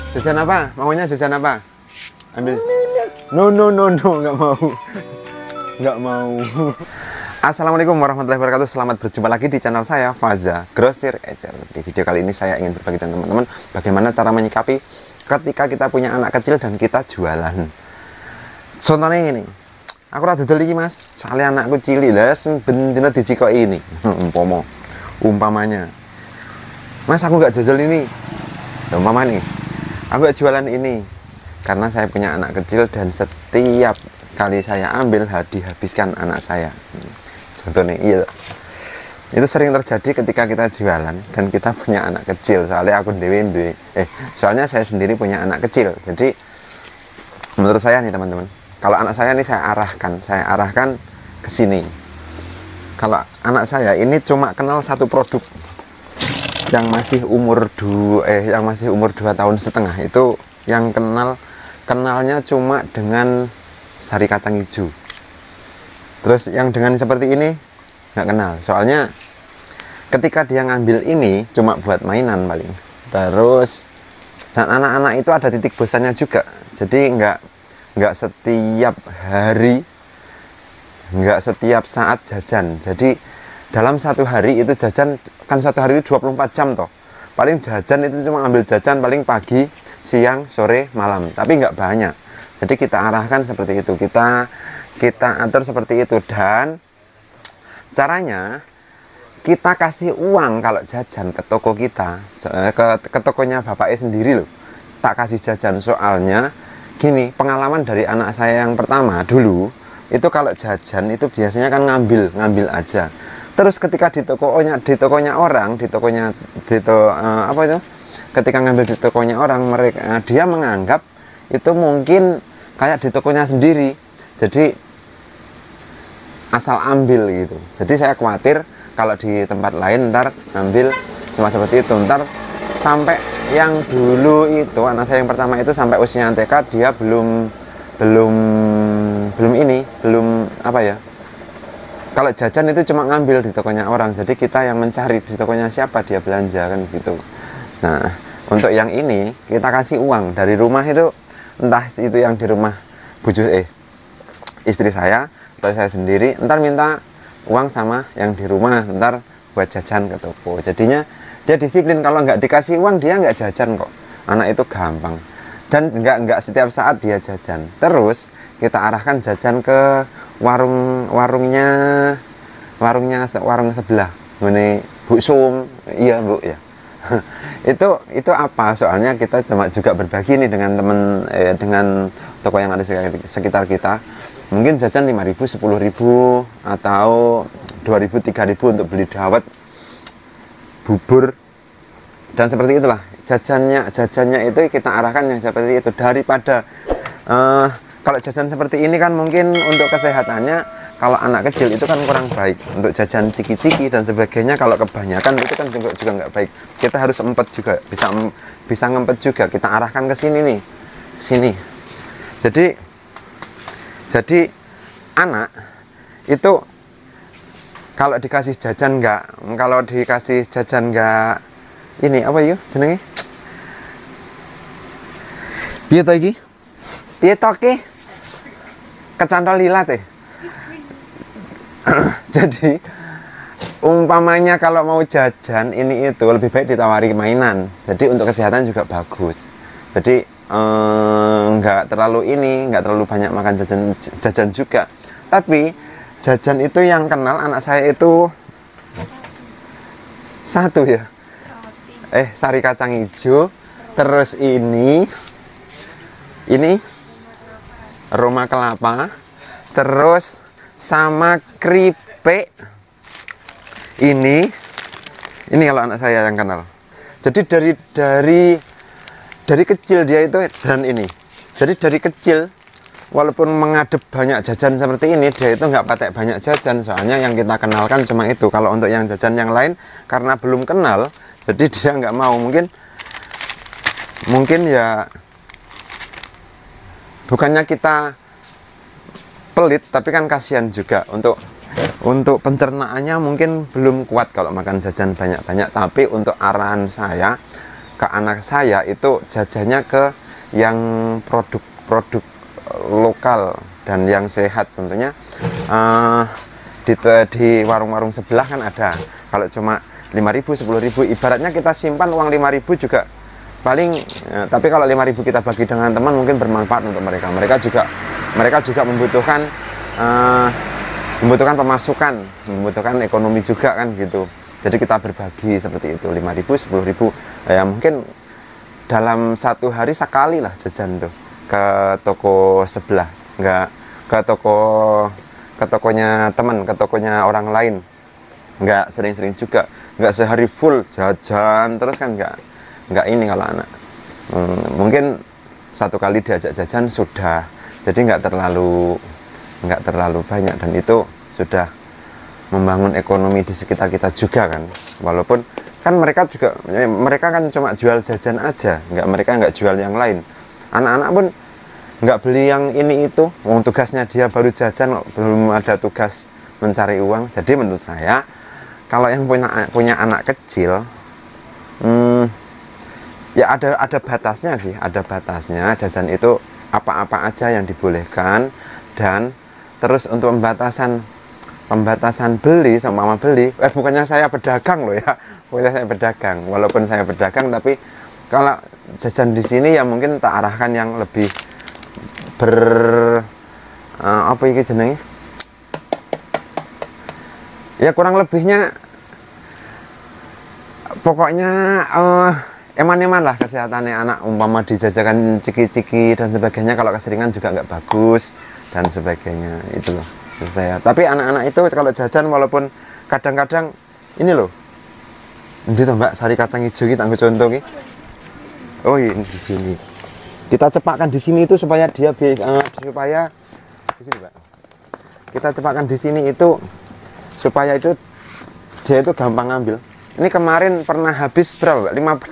Jajan apa? Maunya jajan apa? Ambil. No, no, no, no, nggak mau. Nggak mau. Assalamualaikum warahmatullahi wabarakatuh. Selamat berjumpa lagi di channel saya, Faza Grosir Ecer. Di video kali ini saya ingin berbagi dengan teman-teman bagaimana cara menyikapi ketika kita punya anak kecil dan kita jualan. Contohnya ini, aku rada dol iki Mas, soalnya anakku cilik lah, bener dicikoki ini. Umpamanya, Mas aku nggak jual ini. Umpama nih, aku gak jualan ini karena saya punya anak kecil dan setiap kali saya ambil dihabiskan anak saya. Contohnya iya, itu sering terjadi ketika kita jualan dan kita punya anak kecil. Soalnya aku soalnya saya sendiri punya anak kecil. Jadi menurut saya nih teman-teman, kalau anak saya ini saya arahkan ke sini. Kalau anak saya ini cuma kenal satu produk, yang masih umur 2 tahun setengah, itu yang kenalnya cuma dengan sari kacang hijau. Terus yang dengan seperti ini nggak kenal, soalnya ketika dia ngambil ini cuma buat mainan paling. Terus dan anak-anak itu ada titik bosannya juga, jadi nggak setiap hari, nggak setiap saat jajan. Jadi dalam satu hari itu jajan, kan satu hari itu 24 jam toh, paling jajan itu cuma ambil jajan paling pagi, siang, sore, malam, tapi nggak banyak. Jadi kita arahkan seperti itu, kita atur seperti itu. Dan caranya kita kasih uang kalau jajan ke toko kita, ke tokonya bapaknya sendiri loh, tak kasih jajan. Soalnya gini, pengalaman dari anak saya yang pertama dulu itu, kalau jajan itu biasanya kan ngambil aja. Terus ketika ketika ngambil di tokonya orang, dia menganggap itu mungkin kayak di tokonya sendiri, jadi asal ambil gitu. Jadi saya khawatir kalau di tempat lain ntar ambil cuma seperti itu, ntar sampai yang dulu itu anak saya yang pertama itu sampai usia TK dia belum apa ya, kalau jajan itu cuma ngambil di tokonya orang, jadi kita yang mencari di tokonya siapa dia belanja kan gitu. Nah, untuk yang ini kita kasih uang dari rumah itu, entah itu yang di rumah istri saya atau saya sendiri, ntar minta uang sama yang di rumah, ntar buat jajan ke toko. Jadinya dia disiplin, kalau nggak dikasih uang dia nggak jajan kok. Anak itu gampang dan nggak setiap saat dia jajan. Terus kita arahkan jajan ke warung sebelah, ini Bu Sum, iya Bu ya. itu apa? Soalnya kita cuma juga berbagi nih dengan dengan toko yang ada sekitar kita. Mungkin jajan 5.000, 10.000 atau 2.000, 3.000 untuk beli dawet, bubur, dan seperti itulah. Jajannya itu kita arahkan yang seperti itu, daripada kalau jajan seperti ini kan mungkin untuk kesehatannya, kalau anak kecil itu kan kurang baik. Untuk jajan ciki-ciki dan sebagainya, kalau kebanyakan itu kan juga nggak baik. Kita harus empet juga, bisa ngempet juga. Kita arahkan ke sini nih, sini. Jadi anak itu kalau dikasih jajan nggak ini apa yuk jenenge? Piye to iki? Piye to ki? Kecantol lilat ya. Jadi umpamanya kalau mau jajan ini itu lebih baik ditawari mainan. Jadi untuk kesehatan juga bagus. Jadi nggak terlalu banyak makan jajan juga. Tapi jajan itu yang kenal anak saya itu satu ya. Sari kacang hijau, terus ini Roma kelapa, terus sama keripik. Ini kalau anak saya yang kenal. Jadi dari kecil dia itu, dan ini. Jadi dari kecil walaupun mengadep banyak jajan seperti ini, dia itu nggak patek banyak jajan, soalnya yang kita kenalkan cuma itu. Kalau untuk yang jajan yang lain karena belum kenal, jadi dia nggak mau. Mungkin ya bukannya kita pelit, tapi kan kasihan juga untuk pencernaannya, mungkin belum kuat kalau makan jajan banyak-banyak. Tapi untuk arahan saya, ke anak saya itu jajannya ke yang produk-produk lokal dan yang sehat tentunya. Di warung-warung sebelah kan ada. Kalau cuma 5.000, 10.000, ibaratnya kita simpan uang 5.000 juga paling, tapi kalau 5.000 kita bagi dengan teman mungkin bermanfaat untuk mereka. Mereka juga membutuhkan pemasukan, membutuhkan ekonomi juga kan gitu. Jadi kita berbagi seperti itu, 5.000, 10.000, ya mungkin dalam satu hari sekali lah jajan tuh ke toko sebelah, nggak ke tokonya teman, ke tokonya orang lain, nggak sering-sering juga, nggak sehari full jajan terus kan, nggak ini kalau anak. Mungkin satu kali diajak jajan sudah, jadi nggak terlalu banyak, dan itu sudah membangun ekonomi di sekitar kita juga kan. Walaupun kan mereka kan cuma jual jajan aja, mereka nggak jual yang lain. Anak-anak pun nggak beli yang ini itu, tugasnya dia baru jajan, belum ada tugas mencari uang. Jadi menurut saya kalau yang punya anak kecil, ya ada batasnya sih, ada batasnya. Jajan itu apa-apa aja yang dibolehkan, dan terus untuk pembatasan beli sama beli, bukannya saya pedagang loh ya, bukannya saya pedagang, walaupun saya pedagang, tapi kalau jajan di sini ya mungkin tak arahkan yang lebih apa ini jenenge, ya kurang lebihnya pokoknya eman-eman lah kesehatannya anak, umpama dijajakan ciki-ciki dan sebagainya, kalau keseringan juga nggak bagus dan sebagainya, itu loh saya. Tapi anak-anak itu kalau jajan, walaupun kadang-kadang ini loh, ini tuh Mbak, sari kacang hijau kita ambil contoh nih. Oh ini di sini kita cepatkan di sini itu supaya dia supaya di sini Mbak, kita cepatkan di sini itu supaya itu dia itu gampang ngambil. Ini kemarin pernah habis berapa Mbak?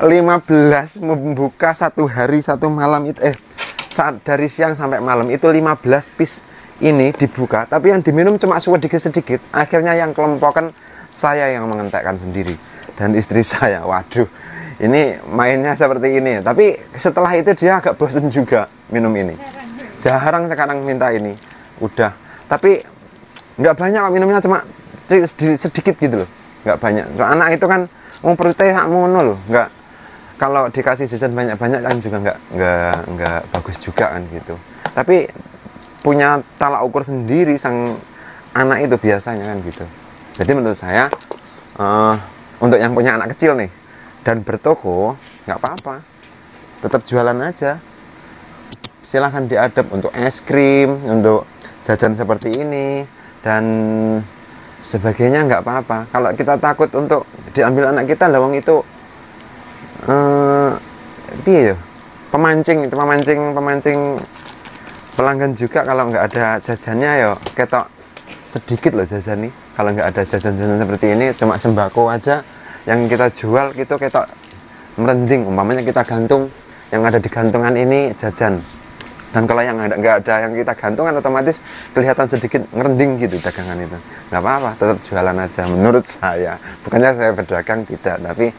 15 membuka satu hari satu malam itu, saat dari siang sampai malam itu 15 piece ini dibuka, tapi yang diminum cuma sedikit-sedikit. Akhirnya yang kelompokan saya yang mengentekkan sendiri dan istri saya. Waduh, ini mainnya seperti ini. Tapi setelah itu dia agak bosen juga minum ini. Jarang sekarang minta ini. Udah, tapi nggak banyak kok minumnya, cuma sedikit gitu loh, nggak banyak. So, anak itu kan mau perutnya ngono loh, nggak, kalau dikasih jajan banyak-banyak kan juga nggak bagus juga kan gitu. Tapi punya tolak ukur sendiri sang anak itu biasanya kan gitu. Jadi menurut saya untuk yang punya anak kecil nih dan bertoko, nggak apa-apa, tetap jualan aja, silahkan diadap untuk es krim, untuk jajan seperti ini dan sebagainya, nggak apa-apa. Kalau kita takut untuk diambil anak kita, lawang itu pemancing pelanggan juga. Kalau nggak ada jajannya ya ketok sedikit loh jajan nih. Kalau nggak ada jajan-jajan seperti ini, cuma sembako aja yang kita jual gitu, ketok merending. Umpamanya kita gantung, yang ada di gantungan ini jajan, dan kalau yang nggak ada yang kita gantungan, otomatis kelihatan sedikit ngerending gitu dagangan itu. Nggak apa-apa, tetap jualan aja menurut saya. Bukannya saya berdagang, tidak, tapi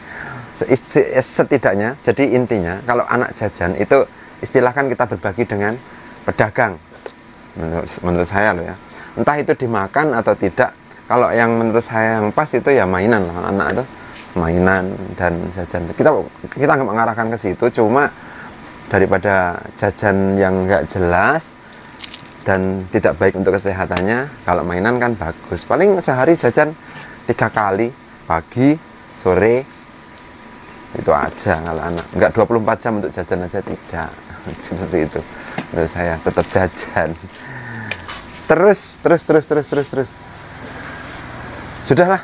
setidaknya, jadi intinya kalau anak jajan itu istilahkan kita berbagi dengan pedagang, menurut saya loh ya. Entah itu dimakan atau tidak. Kalau yang menurut saya yang pas itu ya mainan lah, anak itu mainan dan jajan. Kita nggak mengarahkan ke situ, cuma daripada jajan yang nggak jelas dan tidak baik untuk kesehatannya, kalau mainan kan bagus. Paling sehari jajan 3 kali, pagi, sore, itu aja. Kalau anak nggak 24 jam untuk jajan aja, tidak. Seperti itu menurut saya, tetap jajan terus. Sudahlah,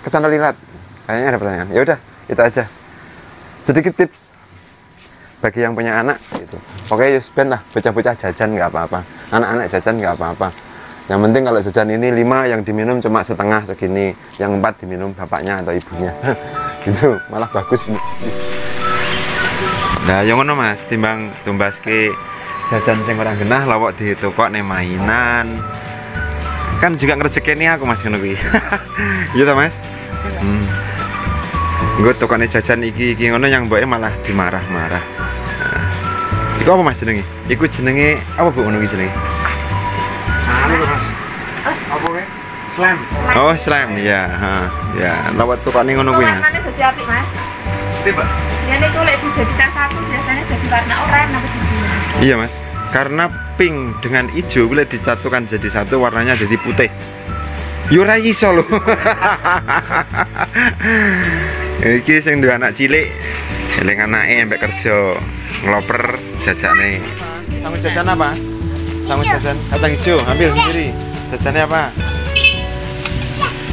kesana lihat, kayaknya ada pertanyaan. Ya udah, itu aja sedikit tips bagi yang punya anak gitu. Oke, ben lah, bocah-bocah jajan nggak apa-apa, anak-anak jajan nggak apa-apa. Yang penting kalau jajan ini 5, yang diminum cuma setengah segini, yang 4 diminum bapaknya atau ibunya. Itu malah bagus. Nah, yang ngono Mas, timbang tumbaske jajan sing ora genah lawak di toko nih mainan. Kan juga ngerejekeni aku Mas ngono kuwi. Iya ta Mas? Gue tukane jajan iki ngono yang mbake malah dimarah-marah. Nah, iku apa Mas jenenge? Iku jenenge apa Bu ngono iki jenenge? Apa we? Slam. Oh, slam ya. Ya, lawat tukane ngono kuwi Mas. Warnane dadi apik Mas. Tiba. Ya niku lek dijadikan satu biasanya jadi warna oranye apa siji. Iya Mas. Karena pink dengan hijau boleh dicatukan jadi satu, warnanya jadi putih. Yura iso lho. Iki sing duwe anak cilik, eling anake mbek kerja ngeloper jajane. Sanggup jajan apa? Sanggup jajan kacang hijau, ambil sendiri. Jajannya apa?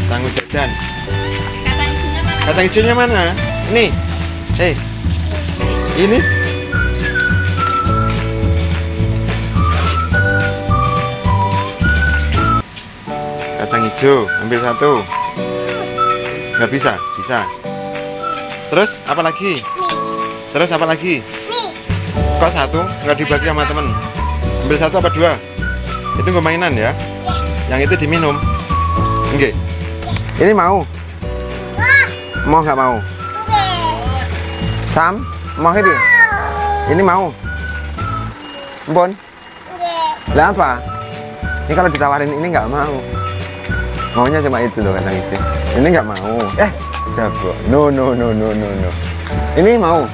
Sanggup jajan. Kacang hijaunya mana? Ini. Ini. Kacang hijau, ambil satu. Nggak bisa, bisa. Terus apa lagi? Terus apa lagi? Kok satu? Nggak dibagi sama temen? Ambil satu apa dua? Itu nggak mainan ya? Yang itu diminum. Oke. Ini mau? Mau nggak mau? Sam, mau ini? Ini mau? Bon? Lah apa? Ini kalau ditawarin ini nggak mau. Maunya cuma itu loh kata isi. Ini nggak mau. Jago. No. Ini mau?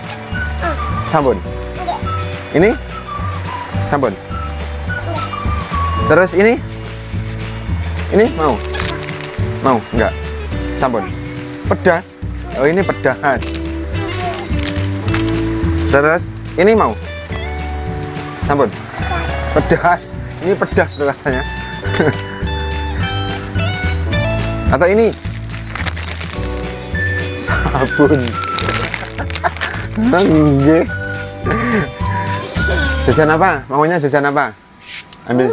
Sabun? Ini? Sabun? Terus ini? Ini mau? Mau? Enggak? Sabun? Pedas? Oh ini pedas. Terus ini mau? Sabun? Pedas? Ini pedas loh katanya. Atau ini sabun. Enggak. Jajan apa? Maunya jajan apa? Ambil.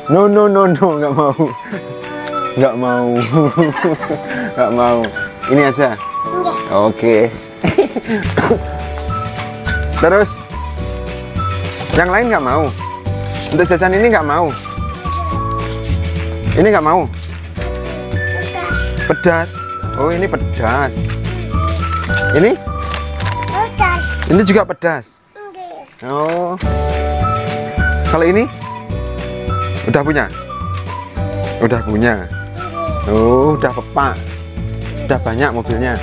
No, nggak mau. Nggak mau. Nggak mau. Ini aja. Oke. Terus yang lain nggak mau. Untuk jajan ini nggak mau. Ini nggak mau. Pedas. Oh ini pedas. Ini? Pedas. Ini juga pedas. Oh. Kalau ini? Udah punya? Udah punya. Oh, udah pepak. Udah banyak mobilnya.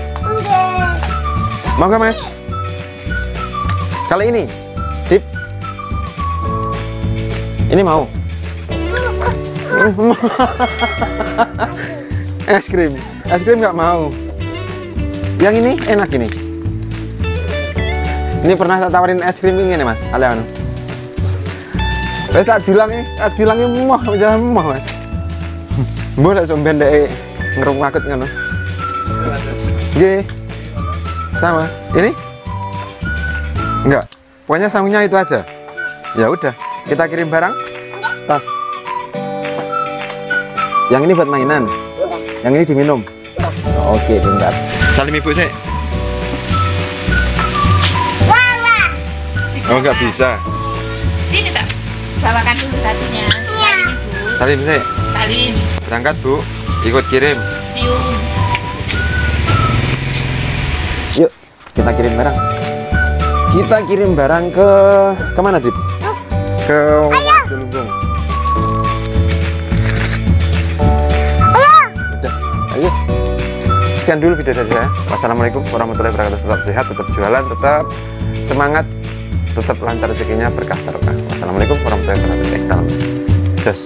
Mau nggak Mas? Kalau ini? Dip. Ini mau? Es krim nggak mau. Yang ini enak ini. Ini pernah tak tawarin es krim ini Mas. Anu. Tak bilangnya moh, jangan moh Mas. Mbok lek somben dek ngerungakut ngono. Nggih. Sama. Ini? Enggak. Pokoknya sangunya itu aja. Ya udah, kita kirim barang. Tas. Yang ini buat mainan. Yang ini diminum. Oke, bentar. Salim ibu sih. Oh, nggak bisa. Sini tak. Bawakan dulu satunya. Salim ibu. Salim sih. Salim. Berangkat Bu. Ikut kirim. Yuk, kita kirim barang. Kita kirim barang ke mana, Dip? Ke Wadulunggong. Udah, ayo. Sekian dulu video dari saya. Wassalamualaikum warahmatullahi wabarakatuh. Tetap sehat, tetap jualan, tetap semangat, tetap lancar rezekinya, berkah barokah. Wassalamualaikum warahmatullahi wabarakatuh. Salam. Jos.